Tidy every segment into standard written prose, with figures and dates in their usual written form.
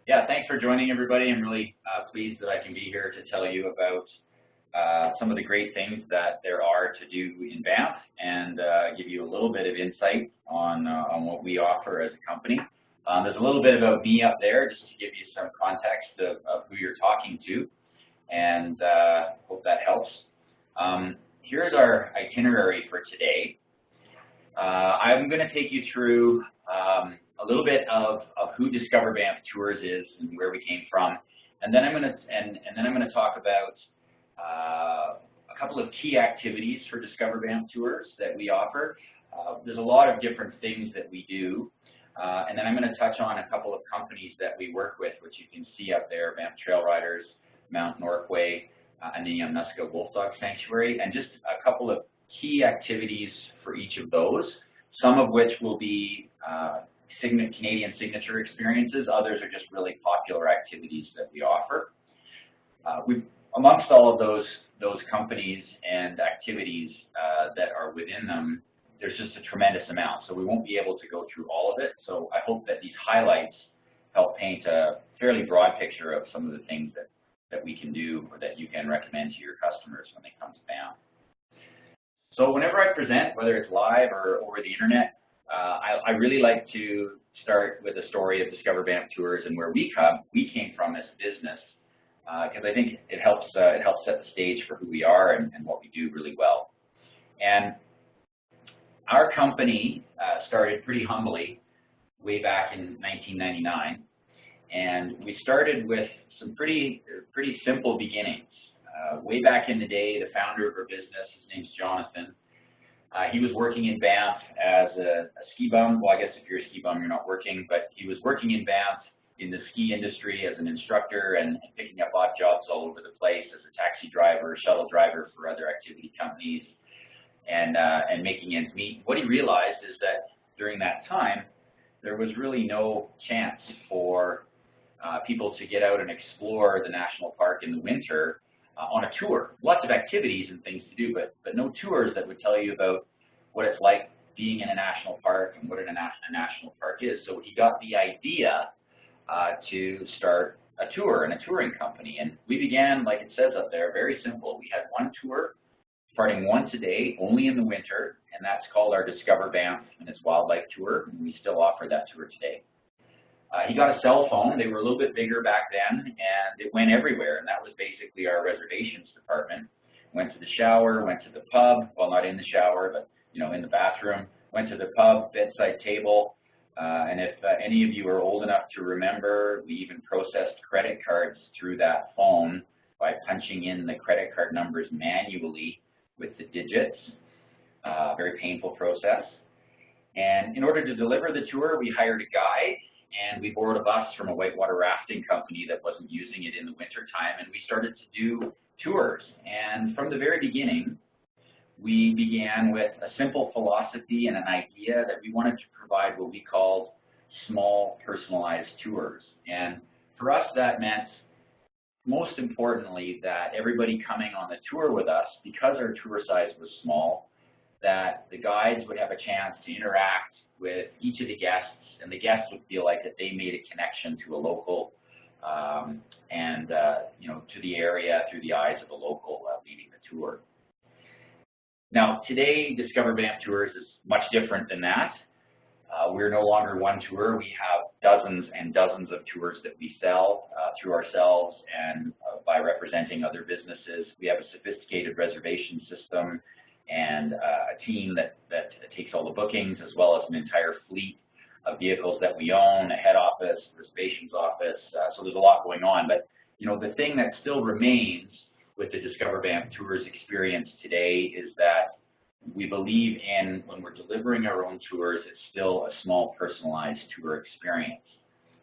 Yeah, thanks for joining, everybody. I'm really pleased that I can be here to tell you about some of the great things that there are to do in Banff and give you a little bit of insight on what we offer as a company. There's a little bit about me up there just to give you some context of who you're talking to, and hope that helps. Here's our itinerary for today. I'm going to take you through a little bit of who Discover Banff Tours is and where we came from, and then I'm going to talk about a couple of key activities for Discover Banff Tours that we offer. There's a lot of different things that we do, and then I'm going to touch on a couple of companies that we work with, which you can see up there: Banff Trail Riders, Mount Norquay, and the Yamnuska Wolf Dog Sanctuary, and just a couple of key activities for each of those, some of which will be Canadian signature experiences. Others are just really popular activities that we offer. Amongst all of those companies and activities that are within them, there's just a tremendous amount, so we won't be able to go through all of it. So I hope that these highlights help paint a fairly broad picture of some of the things that we can do or that you can recommend to your customers when they come to Banff. So whenever I present, whether it's live or over the internet, I really like to start with a story of Discover Banff Tours and where we came from as a business, because I think it helps set the stage for who we are and what we do really well. And our company started pretty humbly way back in 1999, and we started with some pretty simple beginnings. Way back in the day, the founder of our business, his name's Jonathan, he was working in Banff as a ski bum. Well, I guess if you're a ski bum, you're not working, but he was working in Banff in the ski industry as an instructor and picking up odd jobs all over the place as a taxi driver, shuttle driver for other activity companies, and making ends meet. What he realized is that during that time, there was really no chance for people to get out and explore the national park in the winter on a tour. Lots of activities and things to do, but no tours that would tell you about what it's like being in a national park and what a national park is. So he got the idea to start a tour and a touring company. And we began, like it says up there, very simple. We had one tour starting once a day, only in the winter, and that's called our Discover Banff and its Wildlife Tour, and we still offer that tour today. He got a cell phone. They were a little bit bigger back then, and it went everywhere, and that was basically our reservations department. Went to the shower, went to the pub, well, not in the shower, but in the bathroom, went to the pub, bedside table, and if any of you are old enough to remember, we even processed credit cards through that phone by punching in the credit card numbers manually with the digits. Very painful process. And in order to deliver the tour, we hired a guide, and we borrowed a bus from a whitewater rafting company that wasn't using it in the winter time, and we started to do tours. And from the very beginning, we began with a simple philosophy and an idea that we wanted to provide what we called small, personalized tours. And for us, that meant, most importantly, that everybody coming on the tour with us, because our tour size was small, that the guides would have a chance to interact with each of the guests, and the guests would feel like that they made a connection to a local and to the area through the eyes of a local leading the tour. Now, today, Discover Banff Tours is much different than that. We're no longer one tour. We have dozens and dozens of tours that we sell through ourselves and by representing other businesses. We have a sophisticated reservation system and a team that takes all the bookings, as well as an entire fleet of vehicles that we own, a head office, reservations office. So there's a lot going on. But the thing that still remains with the Discover Banff Tours experience today is that we believe in, when we're delivering our own tours, it's still a small, personalized tour experience.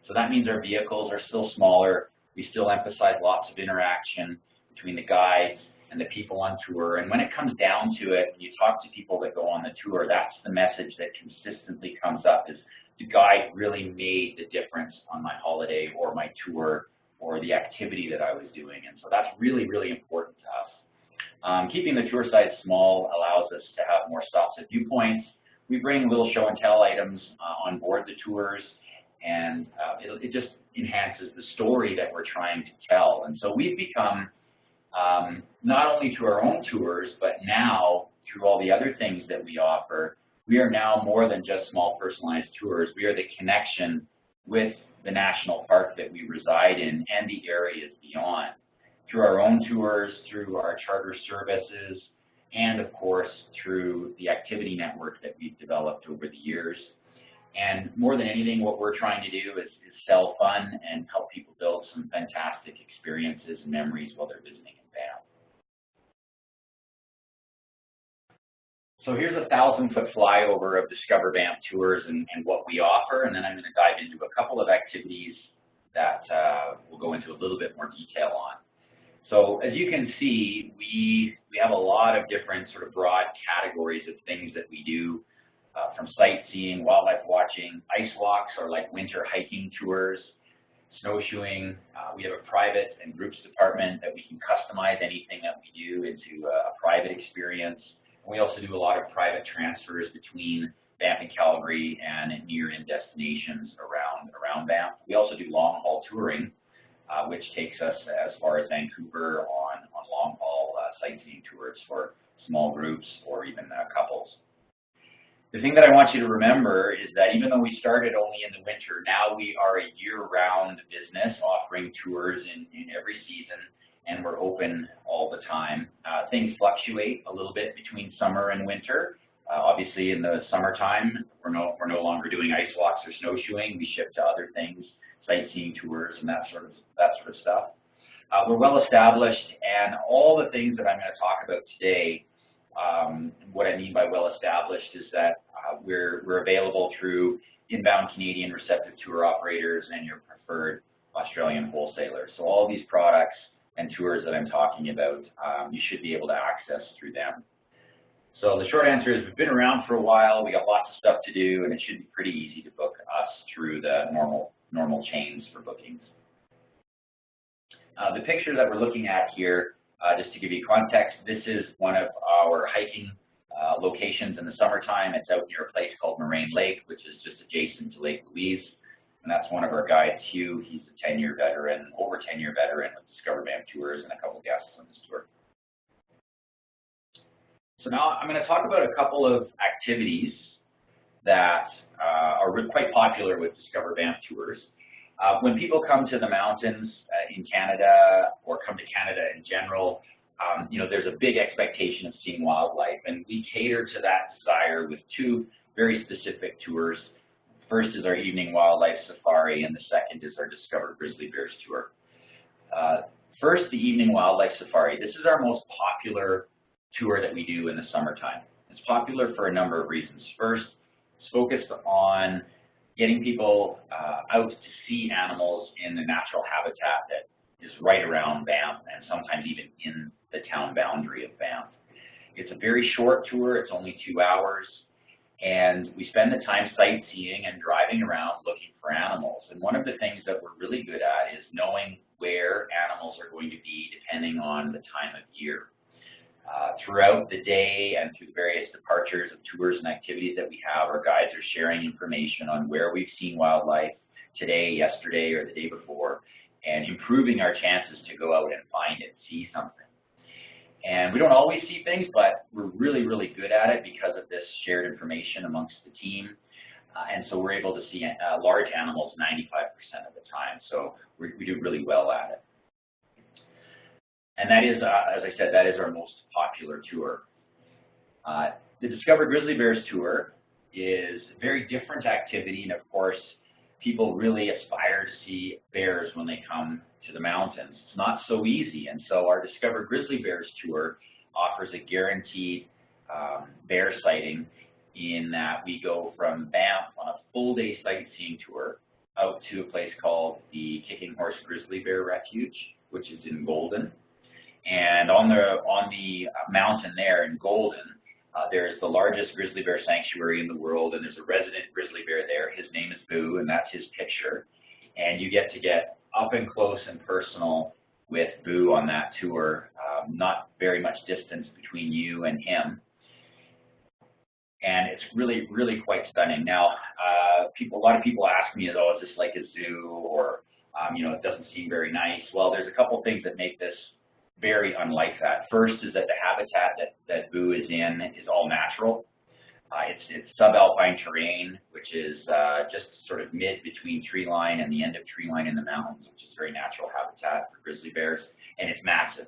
So that means our vehicles are still smaller. We still emphasize lots of interaction between the guides and the people on tour. And when it comes down to it, when you talk to people that go on the tour, that's the message that consistently comes up, is the guide really made the difference on my holiday or my tour or the activity that I was doing. And so that's really, really important to us. Keeping the tour size small allows us to have more stops at viewpoints. We bring little show and tell items on board the tours, and it just enhances the story that we're trying to tell. And so we've become, not only through our own tours, but now through all the other things that we offer, we are now more than just small personalized tours. We are the connection with the national park that we reside in and the areas beyond. Through our own tours, through our charter services, and of course through the activity network that we've developed over the years. And more than anything, what we're trying to do is sell fun and help people build some fantastic experiences and memories while they're visiting in Banff. So here's a 1,000-foot flyover of Discover Banff Tours and what we offer, and then I'm going to dive into a couple of activities that we'll go into a little bit more detail on. So as you can see, we have a lot of different sort of broad categories of things that we do, from sightseeing, wildlife watching, ice walks or like winter hiking tours, snowshoeing. We have a private and groups department that we can customize anything that we do into a private experience. We also do a lot of private transfers between Banff and Calgary and near-in destinations around Banff. We also do long-haul touring, which takes us as far as Vancouver on long-haul sightseeing tours for small groups or even couples. The thing that I want you to remember is that even though we started only in the winter, now we are a year-round business offering tours in every season, and we're open all the time. Things fluctuate a little bit between summer and winter. Obviously, in the summertime, we're no longer doing ice walks or snowshoeing. We shift to other things, sightseeing tours and that sort of stuff. We're well established, and all the things that I'm going to talk about today, what I mean by well established is that we're available through inbound Canadian receptive tour operators and your preferred Australian wholesalers. So all these products and tours that I'm talking about, you should be able to access through them. So the short answer is we've been around for a while, we got lots of stuff to do, and it should be pretty easy to book us through the normal chains for bookings. The picture that we're looking at here, just to give you context, this is one of our hiking locations in the summertime. It's out near a place called Moraine Lake, which is just adjacent to Lake Louise. And that's one of our guides, Hugh. He's a 10-year veteran, over 10-year veteran with Discover Banff Tours and a couple guests on this tour. So now I'm going to talk about a couple of activities that are quite popular with Discover Banff Tours. When people come to the mountains in Canada or come to Canada in general, there's a big expectation of seeing wildlife, and we cater to that desire with two very specific tours. First is our evening wildlife safari, and the second is our Discover Grizzly Bears tour. First, the evening wildlife safari. This is our most popular tour that we do in the summertime. It's popular for a number of reasons. First, it's focused on getting people out to see animals in the natural habitat that is right around Banff and sometimes even in the town boundary of Banff. It's a very short tour, it's only 2 hours, and we spend the time sightseeing and driving around looking for animals. And one of the things that we're really good at is knowing where animals are going to be depending on the time of year. Throughout the day and through the various departures of tours and activities that we have, our guides are sharing information on where we've seen wildlife today, yesterday, or the day before, and improving our chances to go out and find it, see something. And we don't always see things, but we're really, really good at it because of this shared information amongst the team. And so we're able to see large animals 95% of the time, so we do really well at it. And that is, as I said, that is our most popular tour. The Discover Grizzly Bears tour is a very different activity, and of course, people really aspire to see bears when they come to the mountains. It's not so easy, and so our Discover Grizzly Bears tour offers a guaranteed bear sighting in that we go from Banff on a full-day sightseeing tour out to a place called the Kicking Horse Grizzly Bear Refuge, which is in Golden. And on the mountain there in Golden, there is the largest grizzly bear sanctuary in the world, and there's a resident grizzly bear there. His name is Boo, and that's his picture. And you get to get up and close and personal with Boo on that tour, not very much distance between you and him. and it's really, really quite stunning. Now, a lot of people ask me, oh, is this like a zoo, or it doesn't seem very nice. Well, there's a couple things that make this very unlike that. First is that the habitat that Boo is in is all natural. It's subalpine terrain, which is just sort of mid between tree line and the end of tree line in the mountains, which is very natural habitat for grizzly bears, and it's massive.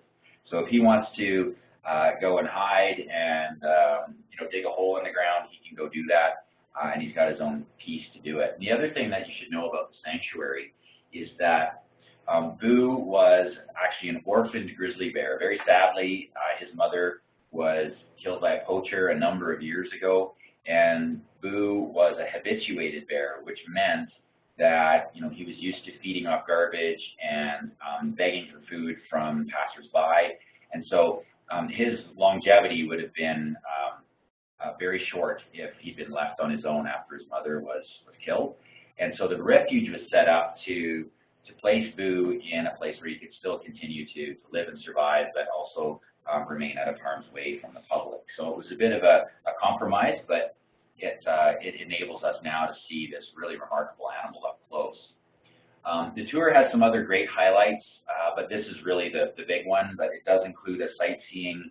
So if he wants to go and hide and dig a hole in the ground, he can go do that, and he's got his own piece to do it. And the other thing that you should know about the sanctuary is that Boo was actually an orphaned grizzly bear. Very sadly, his mother was killed by a poacher a number of years ago, and Boo was a habituated bear, which meant that he was used to feeding off garbage and begging for food from passersby, and so his longevity would have been very short if he'd been left on his own after his mother was killed. And so the refuge was set up to place Boo in a place where he could still continue to live and survive, but also remain out of harm's way from the public. So it was a bit of a compromise, but it enables us now to see this really remarkable animal up close. The tour has some other great highlights, but this is really the big one, but it does include a sightseeing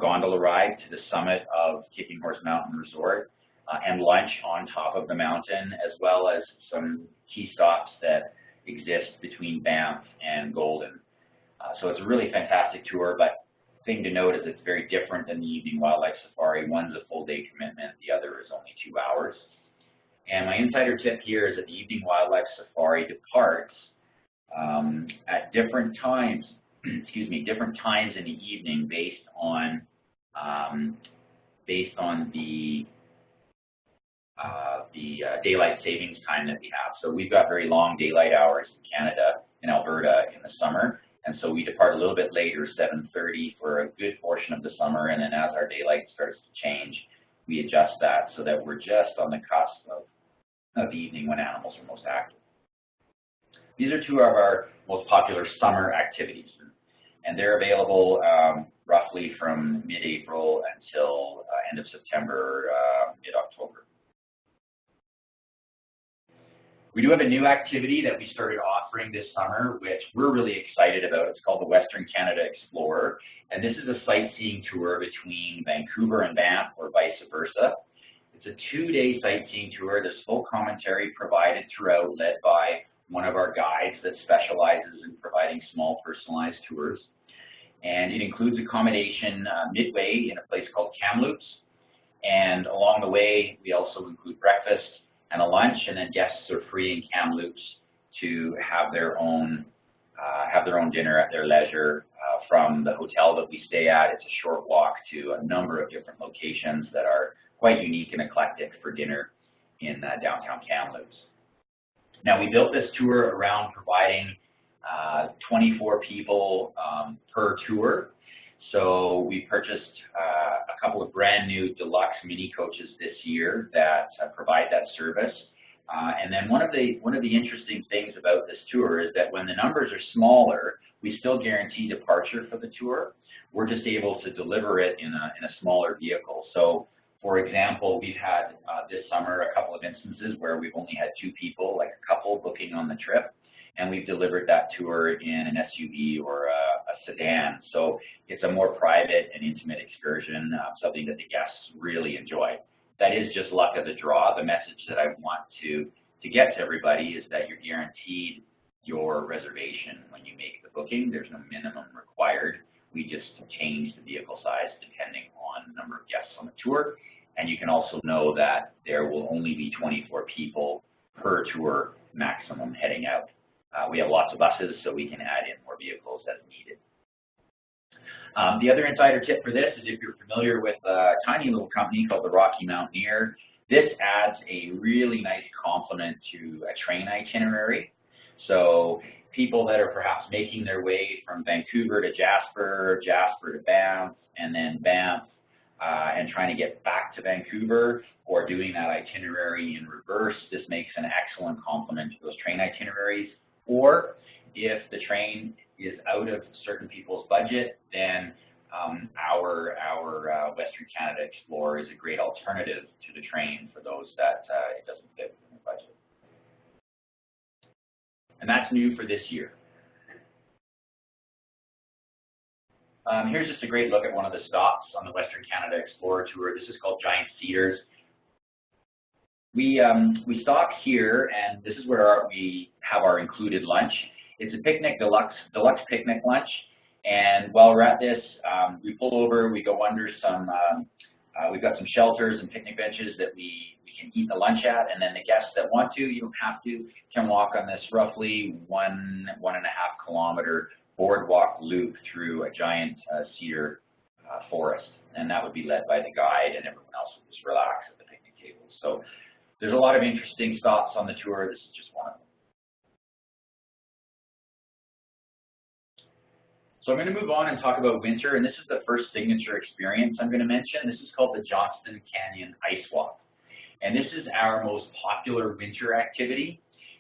gondola ride to the summit of Kicking Horse Mountain Resort and lunch on top of the mountain, as well as some key stops that exist between Banff and Golden. So it's a really fantastic tour, but the thing to note is it's very different than the evening wildlife safari. One's a full day commitment, the other is only 2 hours. And my insider tip here is that the evening wildlife safari departs at different times, different times in the evening based on the daylight savings time that we have. So we've got very long daylight hours in Canada, in Alberta in the summer, and so we depart a little bit later, 7:30 for a good portion of the summer, and then as our daylight starts to change, we adjust that so that we're just on the cusp of evening when animals are most active. These are 2 of our most popular summer activities, and they're available roughly from mid-April until end of September, mid-October. We do have a new activity that we started offering this summer, which we're really excited about. It's called the Western Canada Explorer, and this is a sightseeing tour between Vancouver and Banff, or vice versa. It's a 2-day sightseeing tour. There's full commentary provided throughout, led by one of our guides that specializes in providing small personalized tours. And it includes accommodation midway in a place called Kamloops. And along the way, we also include breakfast and a lunch, and then guests are free in Kamloops to have their own dinner at their leisure from the hotel that we stay at. It's a short walk to a number of different locations that are quite unique and eclectic for dinner in downtown Kamloops. Now, we built this tour around providing 24 people per tour. So we purchased a couple of brand new deluxe mini coaches this year that provide that service. And then one of the interesting things about this tour is that when the numbers are smaller, we still guarantee departure for the tour. We're just able to deliver it in a smaller vehicle. So, for example, we've had this summer a couple of instances where we've only had 2 people, like a couple, booking on the trip, and we've delivered that tour in an SUV or a sedan. So it's a more private and intimate excursion, something that the guests really enjoy. That is just luck of the draw. The message that I want to get to everybody is that you're guaranteed your reservation when you make the booking. There's no minimum required. We just change the vehicle size depending on the number of guests on the tour. And you can also know that there will only be 24 people per tour maximum heading out. We have lots of buses, so we can add in more vehicles as needed. The other insider tip for this is if you're familiar with a tiny little company called the Rocky Mountaineer, this adds a really nice complement to a train itinerary. So people that are perhaps making their way from Vancouver to Jasper, Jasper to Banff, and then Banff and trying to get back to Vancouver, or doing that itinerary in reverse, this makes an excellent complement to those train itineraries. Or if the train is out of certain people's budget, then our Western Canada Explorer is a great alternative to the train for those that it doesn't fit in their budget. And that's new for this year. Here's just a great look at one of the stops on the Western Canada Explorer Tour. This is called Giant Cedars. We stop here, and this is where we have our included lunch. It's a picnic, deluxe picnic lunch. And while we're at this, we pull over, we go under some, we've got some shelters and picnic benches that we can eat the lunch at, and then the guests that want to, you don't have to, can walk on this roughly 1.5 kilometer boardwalk loop through a giant cedar forest. And that would be led by the guide, and everyone else would just relax at the picnic table. So there's a lot of interesting stops on the tour. This is just one of them. So I'm going to move on and talk about winter, and this is the first signature experience I'm going to mention. This is called the Johnston Canyon Ice Walk. And this is our most popular winter activity,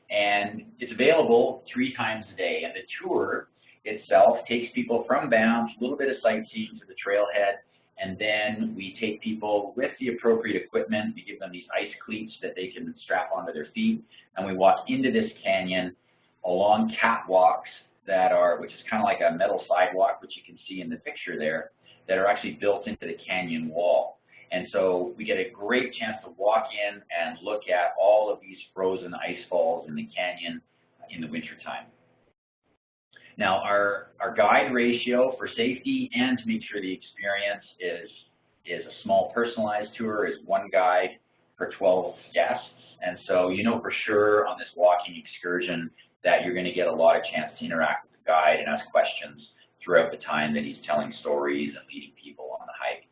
and it's available 3 times a day. And the tour itself takes people from Banff, a little bit of sightseeing to the trailhead, and then we take people with the appropriate equipment. We give them these ice cleats that they can strap onto their feet, and we walk into this canyon along catwalks that are, which is kind of like a metal sidewalk, which you can see in the picture there, that are actually built into the canyon wall. And so we get a great chance to walk in and look at all of these frozen ice falls in the canyon in the wintertime. Now, our guide ratio for safety and to make sure the experience is a small personalized tour is 1 guide per 12 guests. And so you know for sure on this walking excursion that you're going to get a lot of chance to interact with the guide and ask questions throughout the time that he's telling stories and leading people on the hike.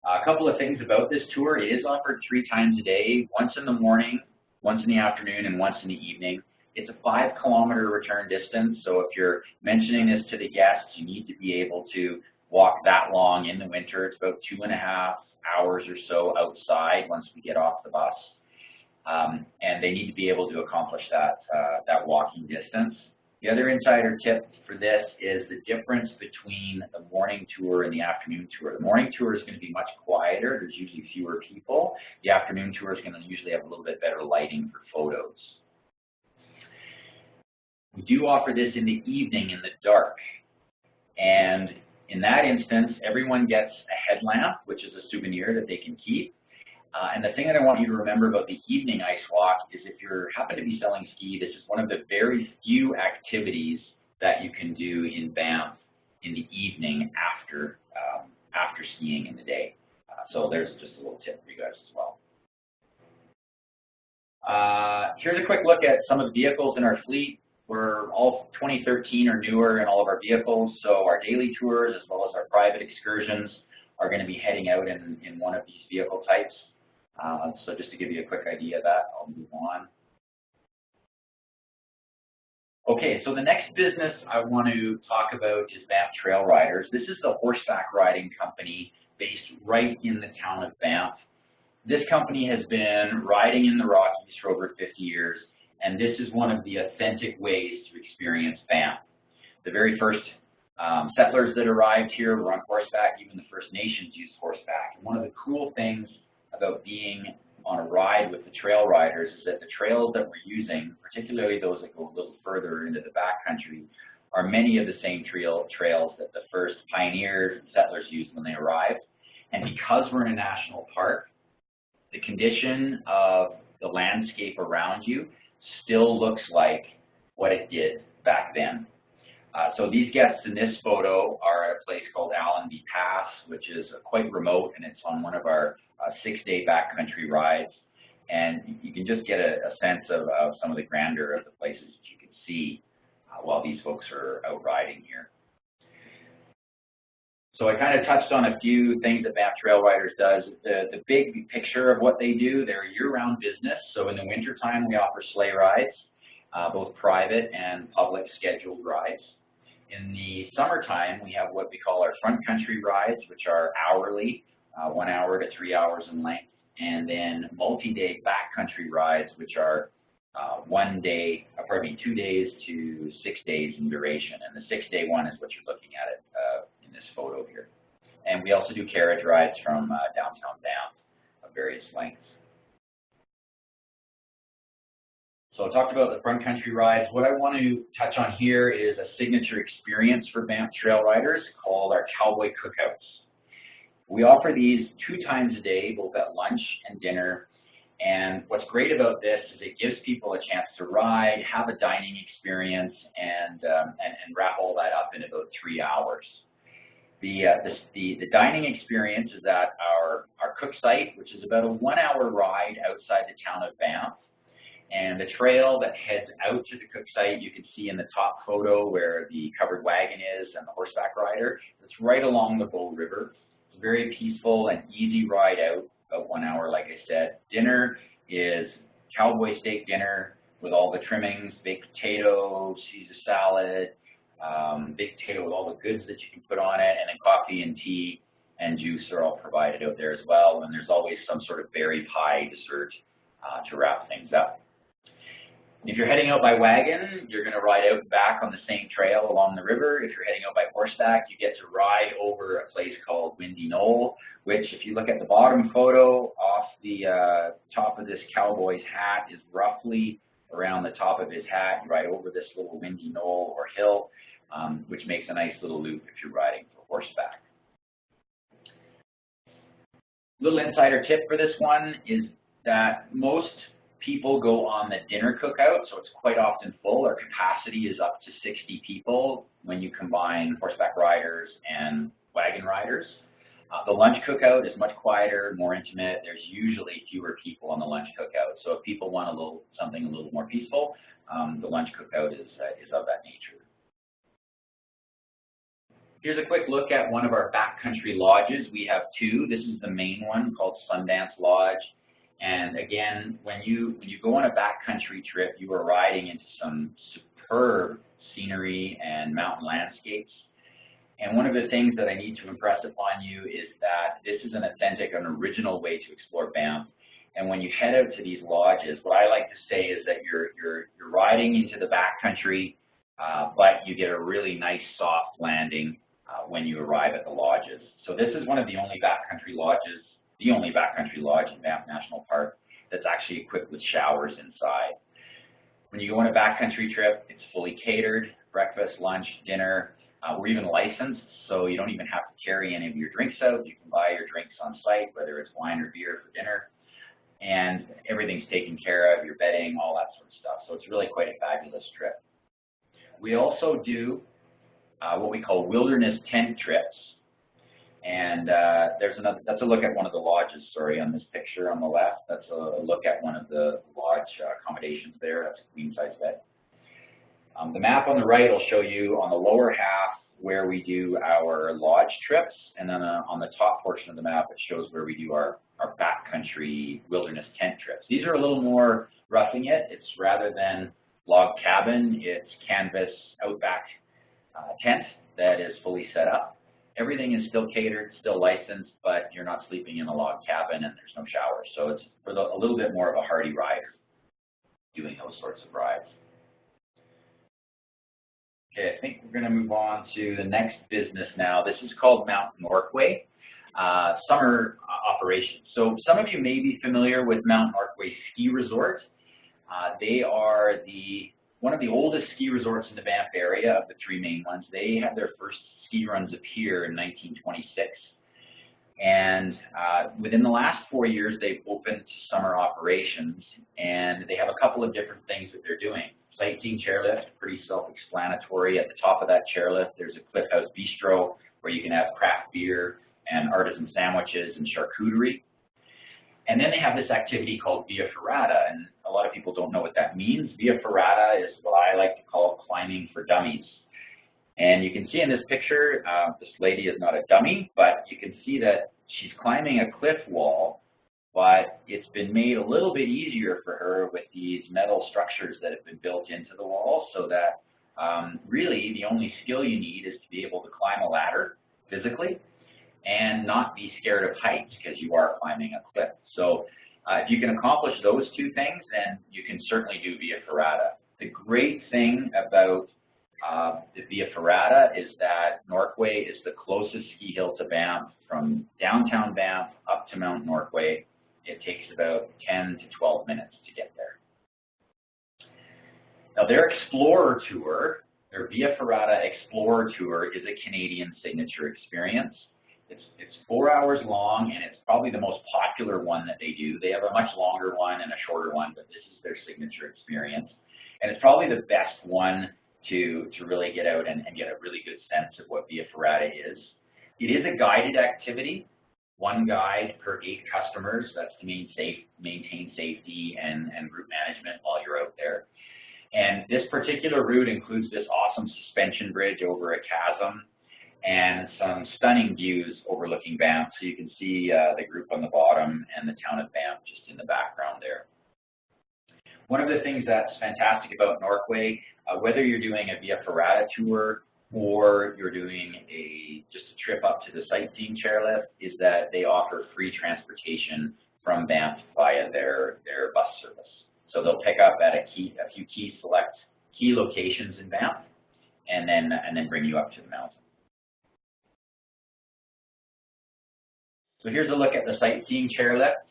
A couple of things about this tour. It is offered 3 times a day, once in the morning, once in the afternoon, and once in the evening. It's a 5-kilometer return distance, so if you're mentioning this to the guests, you need to be able to walk that long in the winter. It's about 2.5 hours or so outside once we get off the bus. And they need to be able to accomplish that walking distance. The other insider tip for this is the difference between the morning tour and the afternoon tour. The morning tour is going to be much quieter. There's usually fewer people. The afternoon tour is going to usually have a little bit better lighting for photos. We do offer this in the evening in the dark. And in that instance, everyone gets a headlamp, which is a souvenir that they can keep. And the thing that I want you to remember about the evening ice walk is if you happen to be selling ski, this is one of the very few activities that you can do in Banff in the evening after skiing in the day. So there's just a little tip for you guys as well. Here's a quick look at some of the vehicles in our fleet. We're all 2013 or newer in all of our vehicles, so our daily tours as well as our private excursions are going to be heading out in one of these vehicle types. So just to give you a quick idea of that, I'll move on. Okay, so the next business I want to talk about is Banff Trail Riders. This is the horseback riding company based right in the town of Banff. This company has been riding in the Rockies for over 50 years, and this is one of the authentic ways to experience Banff. The very first settlers that arrived here were on horseback. Even the First Nations used horseback. And one of the cool things about being on a ride with the trail riders is that the trails that we're using, particularly those that go a little further into the backcountry, are many of the same trails that the first pioneers and settlers used when they arrived. And because we're in a national park, the condition of the landscape around you still looks like what it did back then. So these guests in this photo are at a place called Allenby Pass, which is quite remote, and it's on one of our 6-day backcountry rides. And you can just get a sense of some of the grandeur of the places that you can see while these folks are out riding here. So I kind of touched on a few things that Banff Trail Riders does. The big picture of what they do, they're a year-round business. So in the wintertime, we offer sleigh rides, both private and public scheduled rides. In the summertime, we have what we call our front country rides, which are hourly, 1 hour to 3 hours in length, and then multi-day backcountry rides, which are 2 days to 6 days in duration. And the 6-day one is what you're looking at in this photo here. And we also do carriage rides from downtown Banff of various lengths. So I talked about the front country rides. What I want to touch on here is a signature experience for Banff trail riders called our Cowboy Cookouts. We offer these 2 times a day, both at lunch and dinner. And what's great about this is it gives people a chance to ride, have a dining experience, and wrap all that up in about 3 hours. The dining experience is at our cook site, which is about a 1-hour ride outside the town of Banff. And the trail that heads out to the cook site, you can see in the top photo where the covered wagon is and the horseback rider. It's right along the Bow River. It's a very peaceful and easy ride out, about 1 hour, like I said. Dinner is cowboy steak dinner with all the trimmings, baked potatoes, Caesar salad, baked potato with all the goods that you can put on it, and then coffee and tea and juice are all provided out there as well. And there's always some sort of berry pie dessert to wrap things up. If you're heading out by wagon, you're going to ride out and back on the same trail along the river. If you're heading out by horseback, you get to ride over a place called Windy Knoll, which, if you look at the bottom photo, off the top of this cowboy's hat is roughly around the top of his hat. You ride over this little windy knoll or hill, which makes a nice little loop if you're riding for horseback. Little insider tip for this one is that most people go on the dinner cookout, so it's quite often full. Our capacity is up to 60 people when you combine horseback riders and wagon riders. The lunch cookout is much quieter, more intimate. There's usually fewer people on the lunch cookout. So if people want something a little more peaceful, the lunch cookout is of that nature. Here's a quick look at one of our backcountry lodges. We have 2. This is the main one called Sundance Lodge. And again, when you go on a backcountry trip, you are riding into some superb scenery and mountain landscapes. And one of the things that I need to impress upon you is that this is an authentic and original way to explore Banff. And when you head out to these lodges, what I like to say is that you're riding into the backcountry, but you get a really nice soft landing when you arrive at the lodges. So this is one of the only backcountry lodges, the only backcountry lodge in Banff National Park that's actually equipped with showers inside. When you go on a backcountry trip, it's fully catered, breakfast, lunch, dinner. We're even licensed, so you don't even have to carry any of your drinks out. You can buy your drinks on site, whether it's wine or beer for dinner, and everything's taken care of, your bedding, all that sort of stuff. So it's really quite a fabulous trip. We also do what we call wilderness tent trips. And that's a look at one of the lodges, sorry, on this picture on the left. That's a look at one of the lodge accommodations there. That's a queen-size bed. The map on the right will show you on the lower half where we do our lodge trips, and then on the top portion of the map it shows where we do our backcountry wilderness tent trips. These are a little more roughing it. It's rather than log cabin, it's canvas outback tent that is fully set up. Everything is still catered, still licensed, but you're not sleeping in a log cabin and there's no showers. So it's for a little bit more of a hardy rider doing those sorts of rides. Okay, I think we're going to move on to the next business now. This is called Mount Norquay, summer operations. So some of you may be familiar with Mount Norquay Ski Resort. They are one of the oldest ski resorts in the Banff area of the 3 main ones. They had their first ski runs appear in 1926. And within the last 4 years, they've opened to summer operations, and they have a couple of different things that they're doing. Sightseeing chairlift, pretty self-explanatory. At the top of that chairlift, there's a Cliff House Bistro where you can have craft beer and artisan sandwiches and charcuterie. And then they have this activity called Via Ferrata, and a lot of people don't know what that means. Via Ferrata is what I like to call climbing for dummies. And you can see in this picture, this lady is not a dummy, but you can see that she's climbing a cliff wall, but it's been made a little bit easier for her with these metal structures that have been built into the wall, so that really the only skill you need is to be able to climb a ladder physically and not be scared of heights, because you are climbing a cliff. So if you can accomplish those 2 things, then you can certainly do Via Ferrata. The great thing about the Via Ferrata is that Norquay is the closest ski hill to Banff. From downtown Banff up to Mount Norquay, it takes about 10 to 12 minutes to get there. Now their Explorer Tour, their Via Ferrata Explorer Tour, is a Canadian signature experience. It's 4 hours long, and it's probably the most popular one that they do. They have a much longer one and a shorter one, but this is their signature experience. And it's probably the best one to really get out and get a really good sense of what Via Ferrata is. It is a guided activity, one guide per 8 customers. That's to maintain safety and route management while you're out there. And this particular route includes this awesome suspension bridge over a chasm and some stunning views overlooking Banff. So you can see the group on the bottom and the town of Banff just in the background there. One of the things that's fantastic about Norquay, whether you're doing a Via Ferrata tour or you're doing just a trip up to the sightseeing chairlift, is that they offer free transportation from Banff via their bus service. So they'll pick up at a few key locations in Banff, and then bring you up to the mountain. So here's a look at the sightseeing chairlift.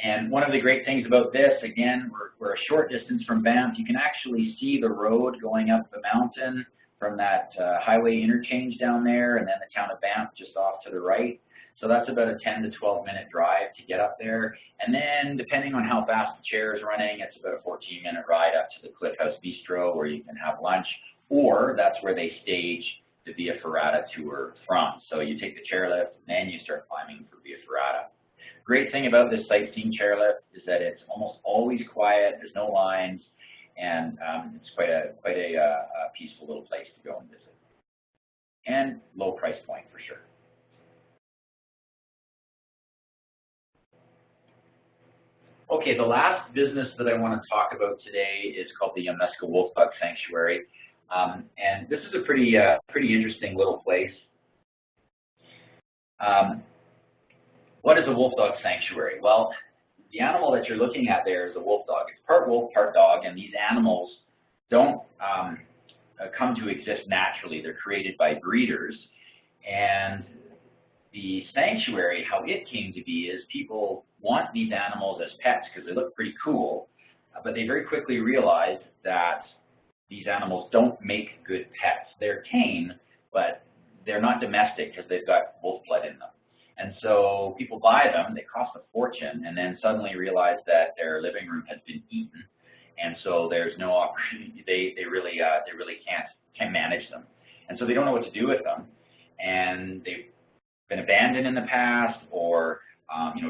And one of the great things about this, again, we're a short distance from Banff. You can actually see the road going up the mountain from that highway interchange down there, and then the town of Banff just off to the right. So that's about a 10 to 12 minute drive to get up there. And then depending on how fast the chair is running, it's about a 14-minute ride up to the Cliff House Bistro where you can have lunch, or that's where they stage the Via Ferrata tour from. So you take the chairlift, and then you start climbing for Via Ferrata. Great thing about this sightseeing chairlift is that it's almost always quiet. There's no lines, and it's quite a peaceful little place to go and visit. And low price point for sure. Okay, the last business that I want to talk about today is called the Yamnuska Wolfdog Sanctuary. And this is a pretty interesting little place. What is a wolf dog sanctuary? Well, the animal that you're looking at there is a wolf dog. It's part wolf, part dog, and these animals don't come to exist naturally. They're created by breeders. And the sanctuary, how it came to be, is people want these animals as pets because they look pretty cool, but they very quickly realized that these animals don't make good pets. They're tame, but they're not domestic because they've got wolf blood in them. And so people buy them, they cost a fortune, and then suddenly realize that their living room has been eaten, and so there's no opportunity, they really can't manage them. And so they don't know what to do with them, and they've been abandoned in the past, or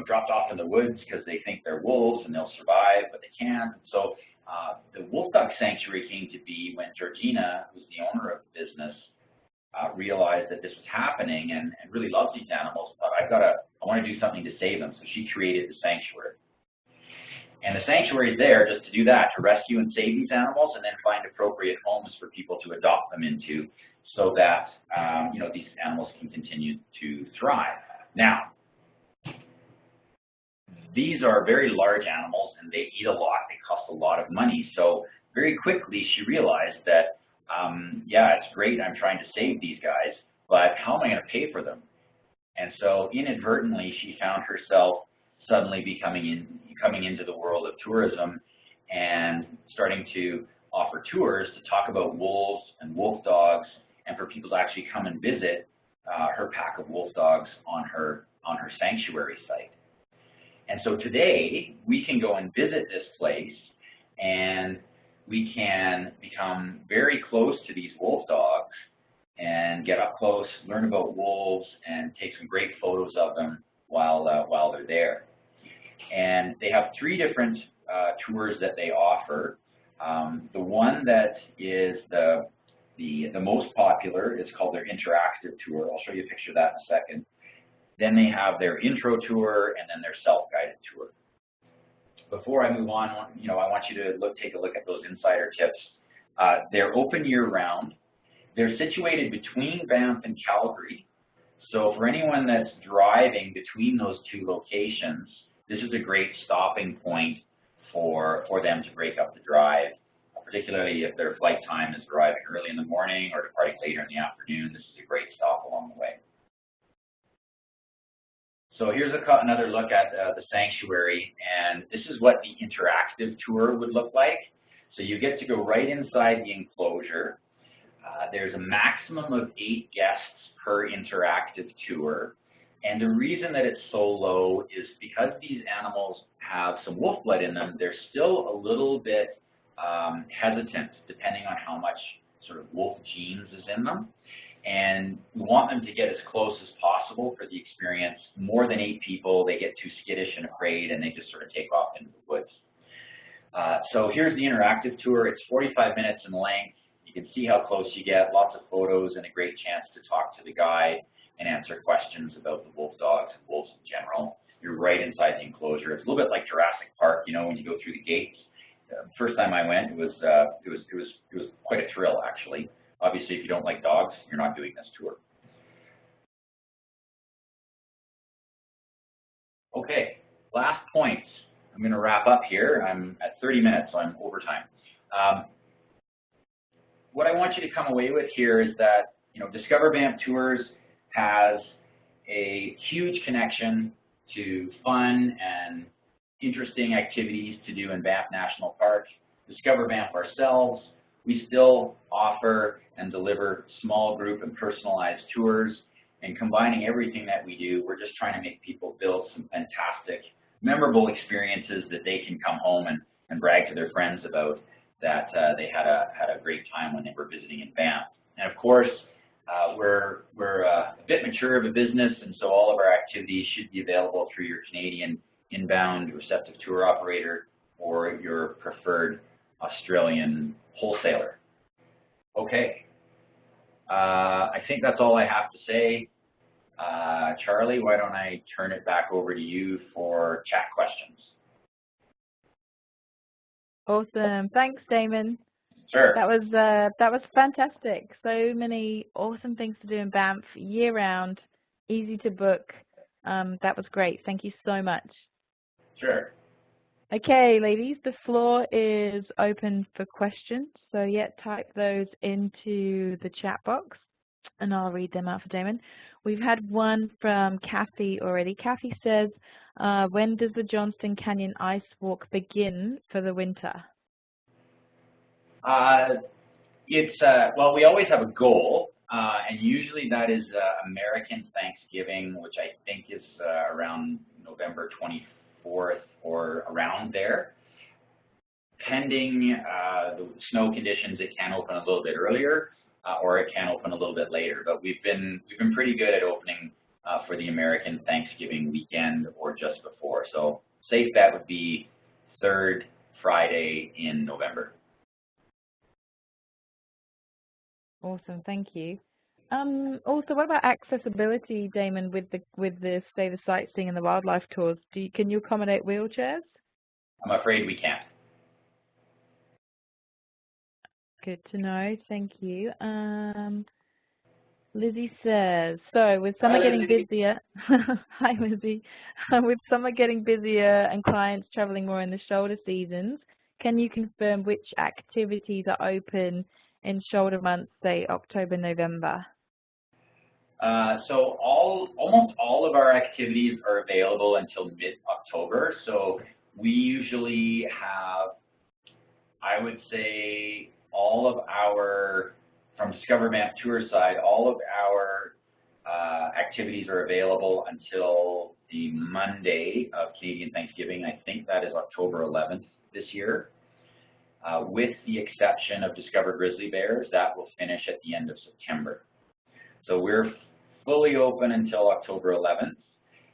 dropped off in the woods because they think they're wolves and they'll survive, but they can't. So the Wolf Dog Sanctuary came to be when Georgina, who's the owner of the business, realized that this was happening and really loves these animals. But I want to do something to save them. So she created the sanctuary. And the sanctuary is there just to do that, to rescue and save these animals, and then find appropriate homes for people to adopt them into, so that these animals can continue to thrive. Now, these are very large animals, and they eat a lot. They cost a lot of money. So very quickly, she realized that, yeah, it's great. I'm trying to save these guys, but how am I going to pay for them? And so inadvertently, she found herself suddenly coming into the world of tourism and starting to offer tours to talk about wolves and wolf dogs, and for people to actually come and visit her pack of wolf dogs on her sanctuary site. And so today, we can go and visit this place, and we can become very close to these wolf dogs and get up close, learn about wolves, and take some great photos of them while they're there. And they have 3 different tours that they offer. The one that is the most popular is called their interactive tour. I'll show you a picture of that in a second. Then they have their intro tour, and then their self-guided tour. Before I move on, I want you to take a look at those insider tips. They're open year-round. They're situated between Banff and Calgary. So for anyone that's driving between those 2 locations, this is a great stopping point for them to break up the drive particularly if their flight time is arriving early in the morning or departing later in the afternoon. This is a great stop along the way. So here's another look at the sanctuary, and this is what the interactive tour would look like. So you get to go right inside the enclosure. There's a maximum of 8 guests per interactive tour. And the reason that it's so low is because these animals have some wolf blood in them, they're still a little bit hesitant, depending on how much sort of wolf genes is in them. And we want them to get as close as possible for the experience. More than 8 people, they get too skittish and afraid, and they just sort of take off into the woods. So here's the interactive tour. It's 45 minutes in length. You can see how close you get, lots of photos, and a great chance to talk to the guide and answer questions about the wolf dogs and wolves in general. You're right inside the enclosure. It's a little bit like Jurassic Park, you know, when you go through the gates. First time I went, it was quite a thrill, actually. Obviously, if you don't like dogs, you're not doing this tour. Okay, last points. I'm going to wrap up here. I'm at 30 minutes, so I'm over time. What I want you to come away with here is that, you know, Discover Banff Tours has a huge connection to fun and interesting activities to do in Banff National Park. Discover Banff ourselves, we still offer and deliver small group and personalized tours, and combining everything that we do, we're just trying to make people build some fantastic, memorable experiences that they can come home and brag to their friends about that they had a great time when they were visiting in Banff. And of course, we're a bit mature of a business, and so all of our activities should be available through your Canadian inbound receptive tour operator or your preferred Australian wholesaler. Okay, I think that's all I have to say. Charlie, why don't I turn it back over to you for chat questions? Awesome. Thanks, Damon. Sure. That was fantastic. So many awesome things to do in Banff year-round, easy to book. That was great. Thank you so much. Sure. Okay, ladies, the floor is open for questions. So yeah, type those into the chat box, and I'll read them out for Damon. We've had one from Kathy already. Kathy says, when does the Johnston Canyon Ice Walk begin for the winter? Well, we always have a goal, and usually that is American Thanksgiving, which I think is around November 24th or around there. Pending the snow conditions, it can open a little bit earlier, or it can open a little bit later. But we've been pretty good at opening for the American Thanksgiving weekend or just before. So safe bet would be 3rd Friday in November. Awesome, thank you. Also, what about accessibility, Damon, with the say the sightseeing and the wildlife tours? Can you accommodate wheelchairs? I'm afraid we can't. Good to know, thank you. Lizzie says, so with summer getting busier, hi Lizzie, with summer getting busier and clients traveling more in the shoulder seasons, can you confirm which activities are open in shoulder months, say October, November? So almost all of our activities are available until mid-October. So we usually have, I would say, all of our, from Discover Banff Tour side, all of our activities are available until the Monday of Canadian Thanksgiving. I think that is October 11th this year. With the exception of Discover Grizzly Bears, that will finish at the end of September. So we're fully open until October 11th,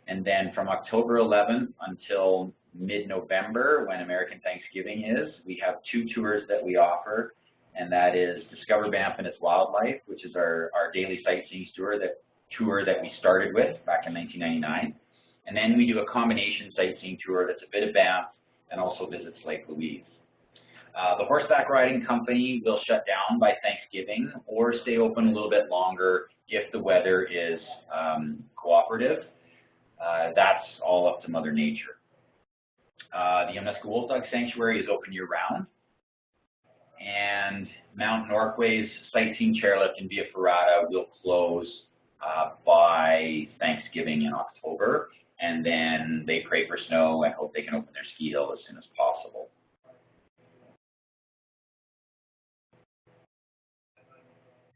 and then from October 11th until mid-November, when American Thanksgiving is, we have 2 tours that we offer, and that is Discover Banff and its Wildlife, which is our daily sightseeing tour that we started with back in 1999, and then we do a combination sightseeing tour that's a bit of Banff and also visits Lake Louise. The horseback riding company will shut down by Thanksgiving or stay open a little bit longer if the weather is cooperative. That's all up to Mother Nature. The Yamnuska Wolf Dog Sanctuary is open year-round, and Mount Norquay's sightseeing chairlift in Via Ferrata will close by Thanksgiving in October, and then they pray for snow and hope they can open their ski hill as soon as possible.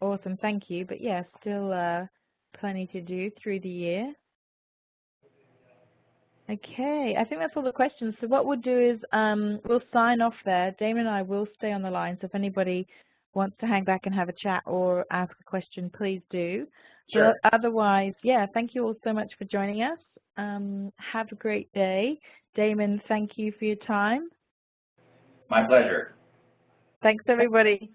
Awesome, thank you. But yeah, still plenty to do through the year. Okay, I think that's all the questions. So what we'll do is we'll sign off there. Damon and I will stay on the line, so if anybody wants to hang back and have a chat or ask a question, please do. Sure. But otherwise, yeah, thank you all so much for joining us. Have a great day. Damon, thank you for your time. My pleasure. Thanks, everybody.